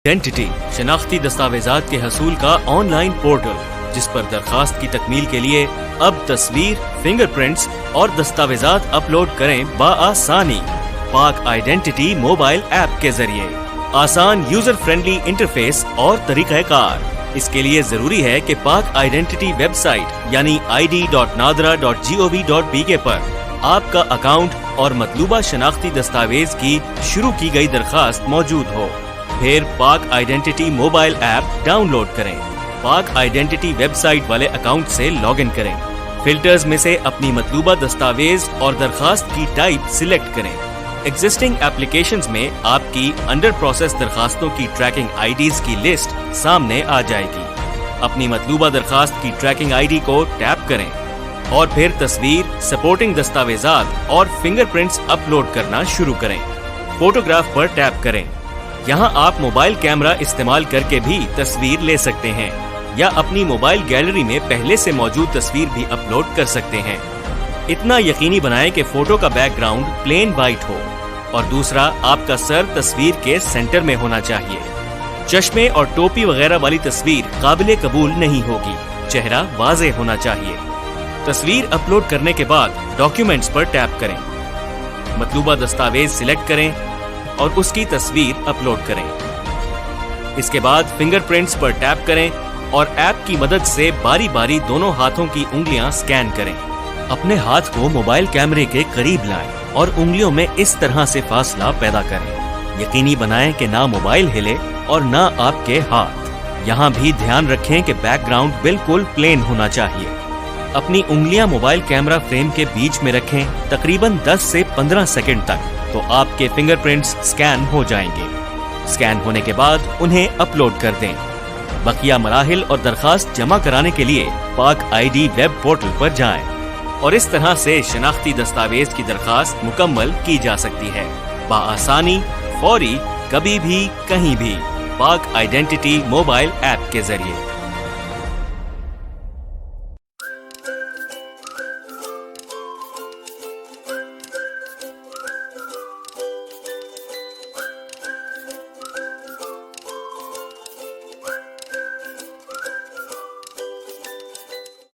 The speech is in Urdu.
آئیڈینٹی شناختی دستاویزات کے حصول کا آن لائن پورٹل، جس پر درخواست کی تکمیل کے لیے اب تصویر، فنگر پرنٹس اور دستاویزات اپلوڈ کریں بآسانی پاک آئیڈینٹی موبائل ایپ کے ذریعے۔ آسان یوزر فرینڈلی انٹرفیس اور طریقہ کار۔ اس کے لیے ضروری ہے کہ پاک آئیڈینٹی ویب سائٹ یعنی id.nadra.gov.pk پر آپ کا اکاؤنٹ اور مطلوبہ شناختی دستاویز کی شروع کی گئی درخواست موجود ہو۔ پھر Pak identity mobile app download کریں۔ پاک آئیڈینٹی ویب سائٹ والے اکاؤنٹ سے لاگ ان کریں۔ فلٹرز میں سے اپنی مطلوبہ دستاویز اور درخواست کی ٹائپ سلیکٹ کریں۔ ایگزسٹنگ ایپلیکیشنز میں آپ کی انڈر پروسیس درخواستوں کی ٹریکنگ آئی ڈیز کی لسٹ سامنے آ جائے گی۔ اپنی مطلوبہ درخواست کی ٹریکنگ آئی ڈی کو ٹیپ کریں اور پھر تصویر، سپورٹنگ دستاویزات اور فنگر پرنٹس اپلوڈ کرنا شروع کریں۔ فوٹوگراف پر ٹیپ کریں۔ یہاں آپ موبائل کیمرہ استعمال کر کے بھی تصویر لے سکتے ہیں یا اپنی موبائل گیلری میں پہلے سے موجود تصویر بھی اپلوڈ کر سکتے ہیں۔ اتنا یقینی بنائیں کہ فوٹو کا بیک گراؤنڈ پلین وائٹ ہو اور دوسرا آپ کا سر تصویر کے سینٹر میں ہونا چاہیے۔ چشمے اور ٹوپی وغیرہ والی تصویر قابل قبول نہیں ہوگی، چہرہ واضح ہونا چاہیے۔ تصویر اپلوڈ کرنے کے بعد ڈاکیومنٹس پر ٹیپ کریں۔ مطلوبہ دستاویز سلیکٹ کریں اور اس کی تصویر اپلوڈ کریں۔ اس کے بعد فنگر پرنٹس پر ٹیپ کریں اور ایپ کی مدد سے باری باری دونوں ہاتھوں کی انگلیاں سکین کریں۔ اپنے ہاتھ کو موبائل کیمرے کے قریب لائیں اور انگلیوں میں اس طرح سے فاصلہ پیدا کریں۔ یقینی بنائیں کہ نہ موبائل ہلے اور نہ آپ کے ہاتھ۔ یہاں بھی دھیان رکھیں کہ بیک گراؤنڈ بالکل پلین ہونا چاہیے۔ اپنی انگلیاں موبائل کیمرہ فریم کے بیچ میں رکھیں تقریباً 10 سے 15 سیکنڈ تک، تو آپ کے فنگر پرنٹس سکین ہو جائیں گے۔ سکین ہونے کے بعد انہیں اپلوڈ کر دیں۔ بقیہ مراحل اور درخواست جمع کرانے کے لیے پاک آئی ڈی ویب پورٹل پر جائیں اور اس طرح سے شناختی دستاویز کی درخواست مکمل کی جا سکتی ہے، بآسانی، فوری، کبھی بھی کہیں بھی، پاک آئیڈینٹی موبائل ایپ کے ذریعے۔